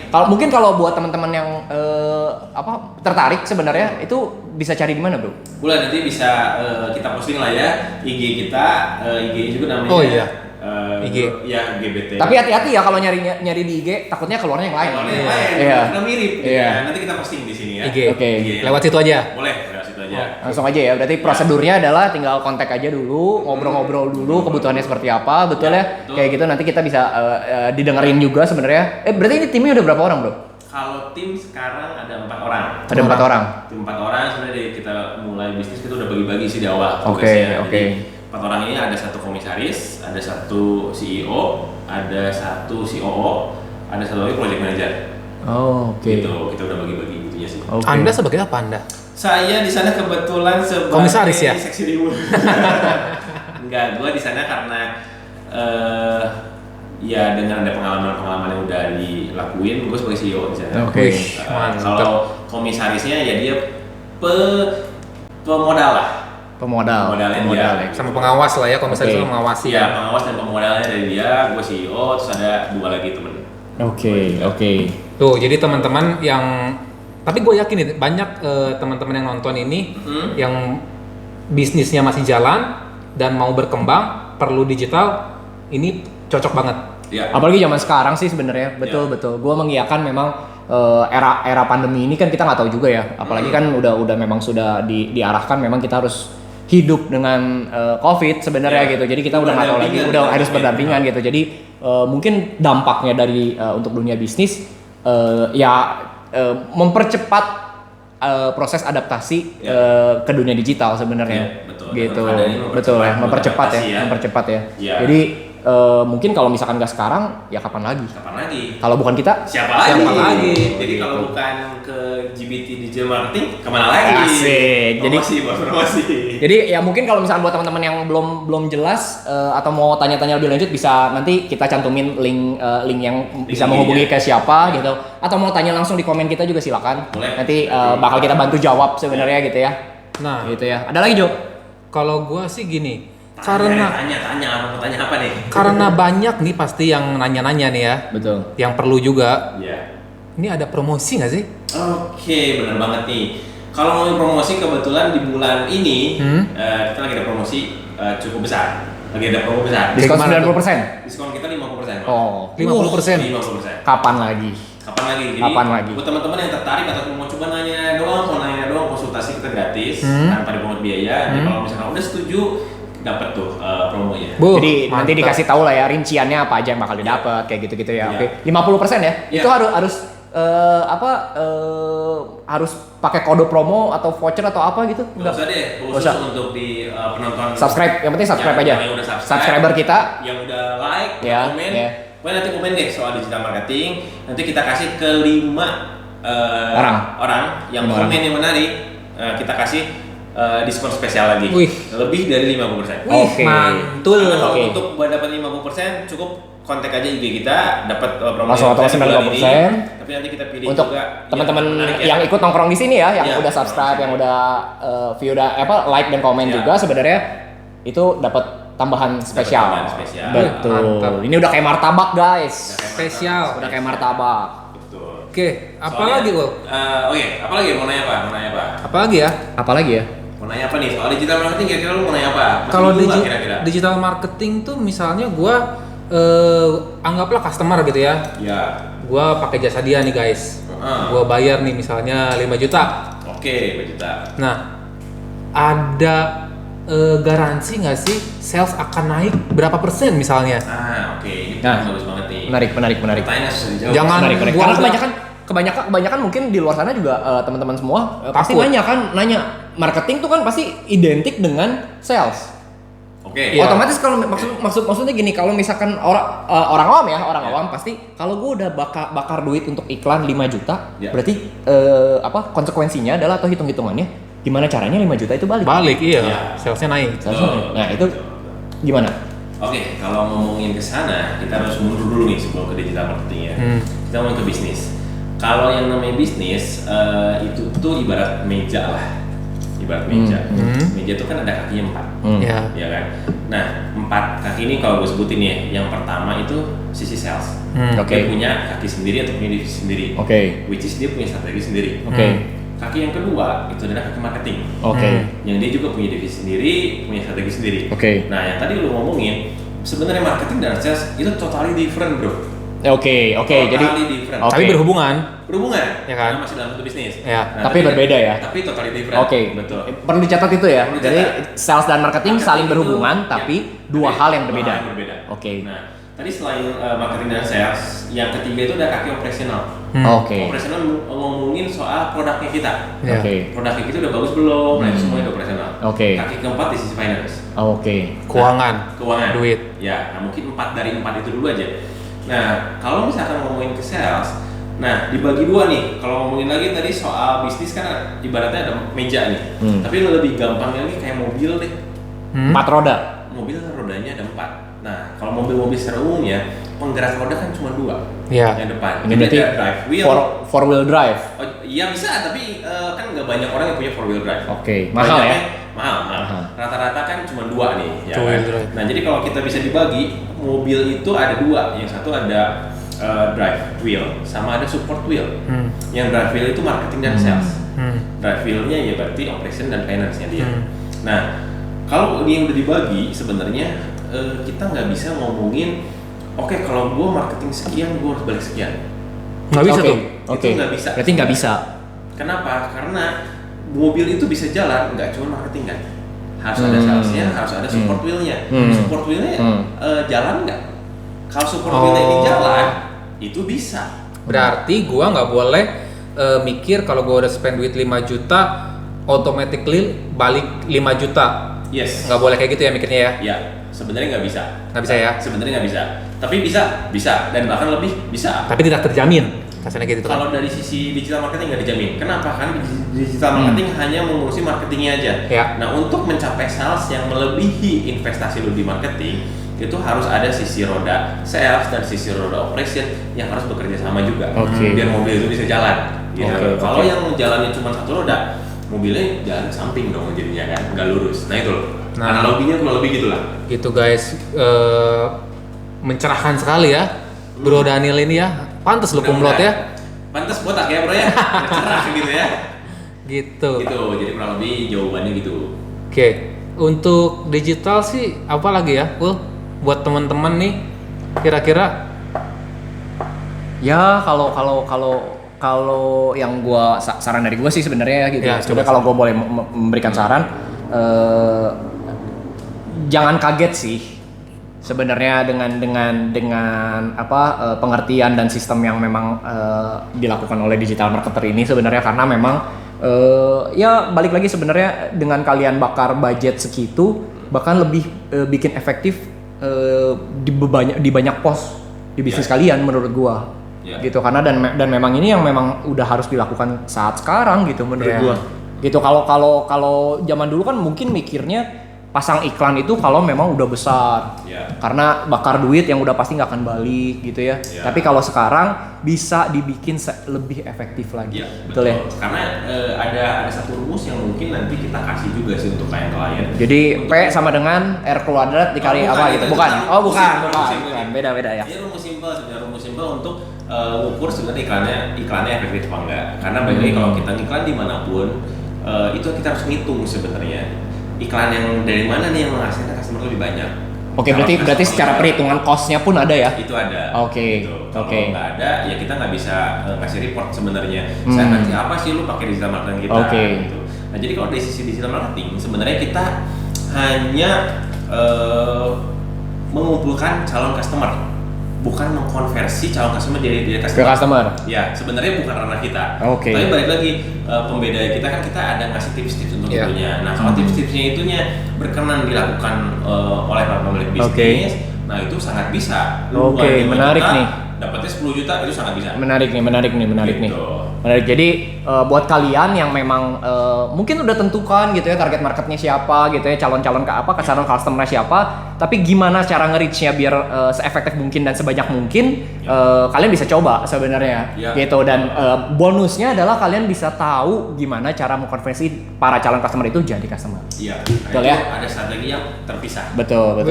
Kalau buat teman-teman yang tertarik sebenarnya itu bisa cari di mana, Bro? Boleh nanti bisa kita posting lah ya IG kita, IG juga namanya. Oh, iya. IG. Ya GBT. Tapi hati-hati ya kalau nyari di IG, takutnya keluarnya yang lain. kalau yang lain, Iya. udah mirip. gitu Iya. ya. Nanti kita posting di sini ya. IG. Oke. Lewat situ aja. Boleh, lewat situ aja. Langsung aja ya. Berarti prosedurnya adalah tinggal kontak aja dulu, ngobrol-ngobrol dulu kebutuhannya seperti apa, betul ya? Betul. Kayak gitu nanti kita bisa didengerin juga sebenarnya. Berarti ini timnya udah berapa orang, Bro? Kalau tim sekarang ada 4 orang. Ada 4 orang. Tim 4 orang sebenarnya dari kita mulai bisnis kita udah bagi-bagi sih di awal. Oke, tugasnya. oke. Jadi, 4 orang ini ada 1 komisaris, ada 1 CEO, ada 1 COO, ada 1 lagi project manager. Oh, oke. Gitu, kita udah bagi-bagi gitunya sih. Oke. Anda sebagai apa Anda? Saya di sana kebetulan sebagai Komisaris ya? seksi limun. Enggak, gua di sana karena ya dengan ada pengalaman yang udah dilakuin, gue sebagai CEO di sana. Oke. Mantap. Kalau komisarisnya ya dia pemodal lah. Pemodalnya dia. ya. Sama pengawas lah ya, komisaris Oke. itu mengawasi Iya, ya. pengawas dan pemodalnya dari dia, gue CEO, terus ada 2 lagi temen. Oke. Tuh, jadi teman-teman yang tapi gue yakin nih banyak teman-teman yang nonton ini yang bisnisnya masih jalan dan mau berkembang, perlu digital, ini cocok banget. Ya. Apalagi zaman sekarang sih sebenarnya. Betul. Gua mengiyakan memang era pandemi ini kan kita nggak tahu juga ya. Apalagi kan udah memang sudah diarahkan memang kita harus hidup dengan COVID sebenarnya Ya. gitu. Jadi kita udah nggak tahu lagi, udah harus berdampingan gitu. Jadi mungkin dampaknya dari untuk dunia bisnis mempercepat proses adaptasi ke dunia digital sebenarnya. Iya, betul. Gitu. Ada ini Betul ya, mempercepat adaptasi ya. mempercepat ya. Iya. Jadi mungkin kalau misalkan nggak sekarang, ya kapan lagi? Kapan lagi? Kalau bukan kita, Siapa lagi? Jadi Gitu. kalau bukan ke GBT Digital Marketing, kemana lagi? Asik. Promosi. Jadi ya mungkin kalau misalkan buat teman-teman yang belum jelas atau mau tanya-tanya lebih lanjut, bisa nanti kita cantumin link yang bisa menghubungi ke siapa gitu. Atau mau tanya langsung di komen kita juga silakan. Boleh. Nanti bakal kita bantu jawab sebenarnya gitu ya. Nah, Gitu ya. Ada lagi Jo? kalau gue sih gini, Tanya mau tanya apa nih? karena banyak nih pasti yang nanya-nanya nih ya, Betul. yang perlu juga. Iya. ini ada promosi nggak sih? Oke, benar banget nih. Kalau ngomongin promosi, kebetulan di bulan ini kita lagi ada promosi cukup besar. Lagi ada promo besar. Diskon Gimana 90%. Diskon kita 50%. Oh, 50%. 50%. Kapan lagi? Jadi Kapan lagi? buat teman-teman yang tertarik atau mau coba nanya doang, konsultasi kita gratis tanpa dipungut biaya. Jadi kalau misalkan udah setuju, dapat tuh promonya. Jadi Mantap. nanti dikasih tahu lah ya rinciannya apa aja yang bakal didapat kayak gitu-gitu ya. Iya. Oke. 50% ya. Iya. Itu harus harus pakai kode promo atau voucher atau apa gitu? Nggak usah deh, Nggak khusus usah. untuk di penonton. Subscribe, yang penting subscribe aja. Yang udah subscribe, Subscriber kita. yang udah like, Ya, komen. ya. Pokoknya nanti komen deh soal digital marketing. Nanti kita kasih ke 5 orang yang Lima komen orang. yang menarik. Kita kasih diskon spesial lagi. Wih. Lebih dari 50%. Wih, Oke. mantul. Karena kalau Oke. untuk buat dapat 50% cukup kontak aja IG kita, dapat promo Langsung otomatis bulan 50%. ini. Tapi nanti kita pilih Untuk juga teman-teman menarik ya. yang ikut nongkrong di sini ya, yang Iya. udah subscribe, yang udah view, udah like dan komen Iya. juga sebenarnya itu dapat tambahan spesial. tambahan spesial. Betul. Mantap. Ini udah kayak martabak guys. Spesial. Udah kayak martabak. Betul. Oke, apa Soalnya- lagi, Ul? Oke, apa lagi? Mau nanya apa? Apa lagi ya? Apalagi ya? Mau nanya apa nih? Soal digital marketing kira-kira lu mau nanya apa? Masih Kalau bingung nggak kira-kira? digital marketing tuh misalnya gua anggaplah customer gitu ya. Ya. Gua pakai jasa dia nih guys. Heeh. Gua bayar nih misalnya 5 juta. Oke, 5 juta. Nah, ada garansi nggak sih sales akan naik berapa persen misalnya? Oke. Ini Nah, bagus banget nih. Menarik. Pertanyaan susah dijawab. Jangan Menarik. gua Karena udah- kebanyakan mungkin di luar sana juga teman-teman semua pasti Takut. nanya marketing tuh kan pasti identik dengan sales. Oke. Iya. Otomatis kalau maksudnya gini, kalau misalkan orang awam ya, orang awam pasti kalau gue udah bakar duit untuk iklan 5 juta, Ya. berarti konsekuensinya adalah atau hitung-hitungannya gimana caranya 5 juta itu balik. Balik iya, Iya. salesnya naik. Nah, itu gimana? Oke, kalau ngomongin ke sana, kita harus mundur dulu nih sebelum ke digital marketing ya. Kita ngomong ke bisnis. Kalau yang namanya bisnis itu tuh ibarat meja lah. Ibarat meja. Meja tuh kan ada kakinya 4. Ya. Ya kan? Nah, 4 kaki ini kalau gue sebutin ya, yang pertama itu sisi sales. Oke. Dia punya kaki sendiri atau punya divisi sendiri. Oke. Which is dia punya strategi sendiri. Oke. Kaki yang kedua itu adalah kaki marketing. Oke. Yang dia juga punya divisi sendiri, punya strategi sendiri. Oke. Nah, yang tadi lu ngomongin, sebenarnya marketing dan sales itu totally different, bro. Oke, jadi Totally different. Oke. Tapi berhubungan. Berhubungan, Ya kan? karena masih dalam satu bisnis. Ya. Tapi berbeda ya? Tapi totally different. Oke. Betul. Perlu dicatat itu ya. Perlu Jadi dicatat. sales dan marketing saling Marketing berhubungan itu, tapi ya, dua hal yang dua berbeda. hal yang berbeda. Oke. Nah, tadi selain marketing dan sales, yang ketiga itu ada kaki operasional. Oke. Operasional ngomongin soal produknya kita. Ya. Oke. Produknya kita udah bagus belum? Nah, itu semuanya udah operasional. Oke. Kaki keempat di sisi finance. Oke. Keuangan. Keuangan. Duit. Ya, nah mungkin 4 dari 4 itu dulu aja. Nah, kalau misalkan ngomongin ke sales, nah dibagi dua nih. Kalau ngomongin lagi tadi soal bisnis kan ibaratnya ada meja nih. Tapi lebih gampang lagi kayak mobil deh. 4 roda. Mobil rodanya ada 4. Nah, kalau mobil-mobil secara umumnya penggerak roda kan cuma 2 Ya. yang depan. Ini Jadi berarti ada drive wheel. four wheel drive. Oh, iya bisa, tapi kan nggak banyak orang yang punya 4 wheel drive. Oke, mahal ya? Mahal. Mahal. Rata-rata kan cuma 2 nih, ya Two kan? wheel drive. Nah, jadi kalau kita bisa dibagi, mobil itu ada 2. Yang satu ada drive wheel, sama ada support wheel. Yang drive wheel itu marketing dan sales. Drive wheel-nya ya berarti operation dan finance-nya dia. Nah, kalau ini udah dibagi, sebenarnya kita nggak bisa ngomongin, oke, kalau gue marketing sekian, gue harus balik sekian. Nggak bisa Oke, tuh. Oke. Itu nggak bisa. Berarti nggak bisa. Kenapa? Karena mobil itu bisa jalan, nggak cuma marketing kan. Harus ada salesnya, harus ada support wheel-nya. Support wheel-nya jalan nggak? Kalau support wheel-nya ini jalan, itu bisa. Berarti gua nggak boleh mikir kalau gua udah spend duit 5 juta automatically balik 5 juta. Yes. Nggak boleh kayak gitu ya mikirnya ya. Ya, sebenarnya nggak bisa. Nggak bisa ya. Sebenarnya nggak bisa. Tapi bisa, dan bahkan lebih bisa. Tapi tidak terjamin. Kasarnya gitu kan. Kalau dari sisi digital marketing nggak dijamin. Kenapa? Karena digital marketing hanya mengurusi marketingnya aja. Ya. Nah, untuk mencapai sales yang melebihi investasi lu di marketing, itu harus ada sisi roda sales dan sisi roda operation yang harus bekerja sama juga. Oke. Biar mobil itu bisa jalan. Gitu. Oke, Kalau oke. yang jalannya cuma satu roda, mobilnya jalan ke samping dong jadinya kan, nggak lurus. Nah itu loh. Nah. Analoginya kurang lebih gitulah. Gitu guys, mencerahkan sekali ya Bro Daniel ini ya. Pantes lu kumlot ya. pantas botak ya bro ya, cerah gitu ya. Gitu. Gitu, jadi kurang lebih jawabannya gitu. Oke, untuk digital sih apa lagi ya, Will? Buat teman-teman nih, kira-kira Ya kalau yang saran dari gua sih sebenarnya gitu. Ya, Coba coba. kalau gua boleh memberikan saran, jangan kaget sih sebenarnya dengan apa pengertian dan sistem yang memang dilakukan oleh digital marketer ini sebenarnya, karena memang ya balik lagi sebenarnya dengan kalian bakar budget segitu bahkan lebih bikin efektif di banyak pos di bisnis kalian menurut gua. Gitu, karena dan memang ini yang memang udah harus dilakukan saat sekarang gitu menurut gua. Gitu, kalau zaman dulu kan mungkin mikirnya pasang iklan itu kalau memang udah besar, karena bakar duit yang udah pasti nggak akan balik gitu ya. Tapi kalau sekarang bisa dibikin lebih efektif lagi, betul ya? Karena ada satu rumus yang mungkin nanti kita kasih juga sih untuk klien-klien. Jadi P sama dengan R kuadrat dikali apa gitu? Bukan. Bukan. Beda ya. Ini rumus simpel untuk ukur sebenarnya iklannya efektif apa enggak. Karena bagi kalau kita iklan dimanapun itu kita harus ngitung sebenarnya iklan yang dari mana nih yang menghasilkan customer lebih banyak. Oke, berarti secara perhitungan cost-nya pun ada ya? Itu ada. Oke. Gitu. Kalau nggak ada ya kita nggak bisa ngasih report sebenarnya. Saya nanti apa sih lu pakai digital marketing kita? Gitu. Nah jadi kalau dari sisi digital marketing sebenarnya kita hanya mengumpulkan calon customer, bukan mengkonversi calon customer jadi customer. Ya, sebenarnya bukan ranah kita. Tapi balik lagi pembeda kita kan kita ada ngasih tips-tips untuk itunya. Nah, kalau tips-tipsnya itunya berkenan dilakukan oleh para pemilik bisnis, nah itu sangat bisa. Menarik nih. Dapatnya 10 juta itu sangat bisa. Menarik nih. Gitu. Menarik. Jadi buat kalian yang memang mungkin udah tentukan gitu ya target marketnya siapa gitu ya, calon customer siapa, tapi gimana cara nge-reach-nya biar seefektif mungkin dan sebanyak mungkin, kalian bisa coba sebenarnya gitu. Dan bonusnya adalah kalian bisa tahu gimana cara mengkonversi para calon customer itu jadi customer. Iya. Betul ya? Ada strategi yang terpisah. Betul.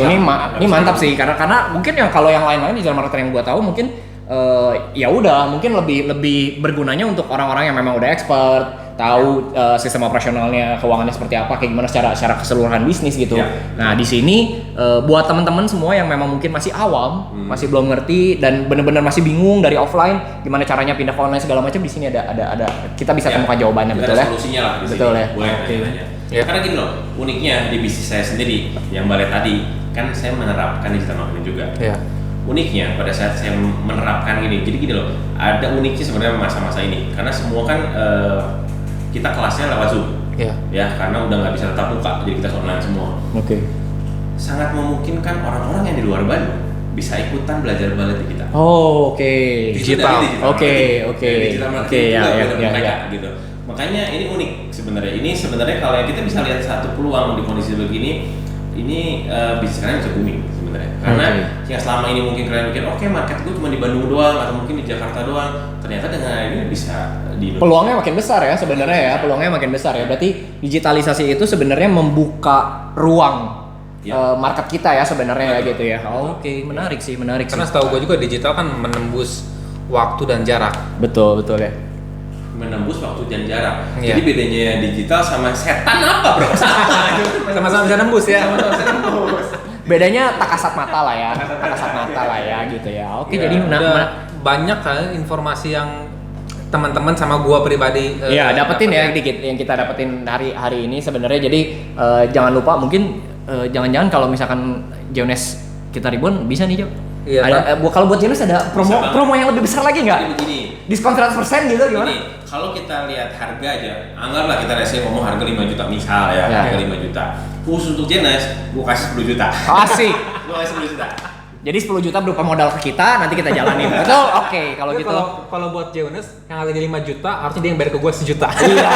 Ini mantap sih karena mungkin yang kalau yang lain-lain digital marketer yang gua tahu mungkin ya udah mungkin lebih bergunanya untuk orang-orang yang memang udah expert, tahu sistem operasionalnya, keuangannya seperti apa, kayak gimana secara keseluruhan bisnis gitu. Nah di sini buat teman-teman semua yang memang mungkin masih awam, masih belum ngerti dan benar-benar masih bingung dari offline gimana caranya pindah ke online segala macam, di sini ada kita bisa temukan jawabannya, betul ya? Solusinya lah di betul sini. Ya. Boleh nanya. Karena gini loh, uniknya di bisnis saya sendiri yang balai tadi kan saya menerapkan digital marketing juga. Uniknya pada saat saya menerapkan ini, jadi gini loh, ada uniknya sebenarnya masa-masa ini karena semua kan kita kelasnya lewat Zoom, ya karena udah nggak bisa tatap muka, jadi kita online semua. Sangat memungkinkan orang-orang yang di luar Bandung bisa ikutan belajar balet di kita. Digital. Ya. Gitu. Makanya ini unik sebenarnya. Ini sebenarnya kalau kita bisa lihat satu peluang di kondisi begini, ini bisnis kalian bisa booming sebenarnya. Karena yang selama ini mungkin kalian mikir, oke, market gue cuma di Bandung doang atau mungkin di Jakarta doang. Ternyata dengan ini bisa di Indonesia. Peluangnya makin besar ya sebenarnya ya. Peluangnya makin besar ya. Berarti digitalisasi itu sebenarnya membuka ruang market kita ya sebenarnya ya gitu ya. Menarik sih. Karena setahu gue juga digital kan menembus waktu dan jarak. Betul ya. Menembus waktu dan jarak. Jadi bedanya digital sama setan apa bro? Sama-sama bisa nembus ya. Bedanya tak kasat mata lah ya gitu ya. Jadi banyak kan informasi yang teman-teman sama gua pribadi dapetin ya dikit yang kita dapetin hari ini sebenarnya. Jadi jangan lupa mungkin jangan-jangan kalau misalkan Jones kita ribuan bisa nih Jo. Kalau buat Jones ada promo yang lebih besar lagi nggak? Diskon 100% gitu gimana? Kalau kita lihat harga aja, anggaplah kita ngomong harga 5 juta misal ya, harga 5 juta. Khusus untuk Jones, gua kasih 10 juta. Asik. Gua kasih 10 juta. Jadi 10 juta berupa modal ke kita, nanti kita jalanin. Betul? Kalau gitu. Kalau buat Jonas yang harganya 5 juta, harusnya dia yang bayar ke gua 1 juta. Iya,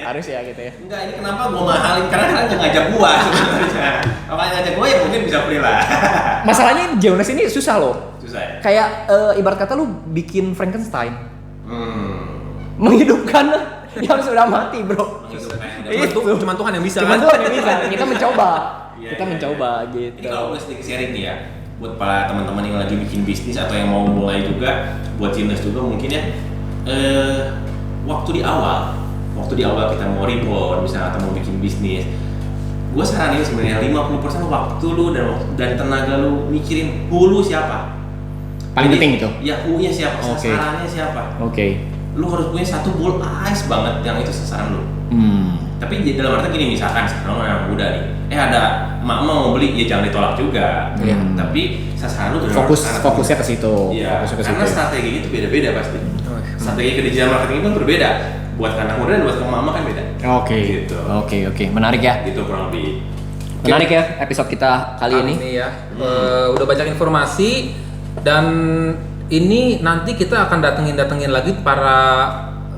harusnya ya gitu ya. Enggak, ini kenapa gua mahalin? Karena kalian nggak ngajak gua sebenarnya. Kalau ngajak gua ya mungkin bisa free lah. Masalahnya Jonas ini susah loh. Susah ya? Kayak ibarat kata lu bikin Frankenstein. Menghidupkan yang sudah mati, bro. Cuma Tuhan yang bisa. Kita mencoba. Kita mencoba gitu. Ini kalau boleh sedikit sharing nih ya. buat para teman-teman yang lagi bikin bisnis atau yang mau mulai juga, buat Gymnast juga mungkin ya, waktu di awal kita mau reborn misalnya atau mau bikin bisnis, gue saranin sebenarnya 50% waktu lu dan tenaga lu mikirin who lu siapa. Paling penting itu. Ya who-nya siapa, Oke. sasarannya siapa. Oke. Lu harus punya satu bull eyes banget yang itu sasaran lu. Tapi dalam arti gini, misalkan sekarang anak muda nih, ada mak mau beli, ya jangan ditolak juga. Iya. Tapi sasaran lu benar-benar Fokusnya ke situ. Iya, Fokusnya ke karena situ. strategi itu beda-beda pasti. Strategi ke digital marketing itu kan berbeda. Buat anak muda dan buat mama kan beda. Oke. Gitu. Oke. Menarik ya. Gitu kurang lebih. Menarik ya episode kita kali ini. ya. Udah banyak informasi dan ini nanti kita akan datengin lagi para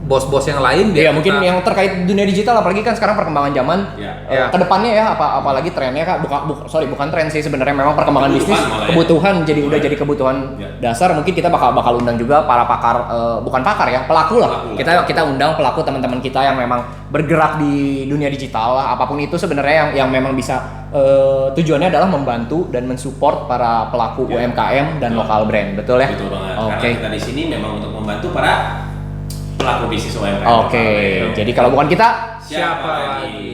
bos-bos yang lain Iya, mungkin kita- yang terkait dunia digital, apalagi kan sekarang perkembangan zaman. Iya. Kedepannya ya, apalagi trennya kak, bukan tren sih sebenarnya, memang perkembangan Kebutuhan bisnis, malah ya. kebutuhan jadi udah Kebutuhan. jadi kebutuhan Iya. dasar. Mungkin kita bakal undang juga para pakar, bukan pakar ya, pelaku lah. Pelaku lah. Kita undang pelaku, teman-teman kita yang memang bergerak di dunia digital lah, apapun itu sebenarnya yang memang bisa tujuannya adalah membantu dan mensupport para pelaku Iya. UMKM dan Betul. lokal brand, betul ya? Betul banget. Oke. Karena kita di sini memang untuk membantu para pelaku bisnis UMKM. Oke, jadi kalau bukan kita, Siapa lagi?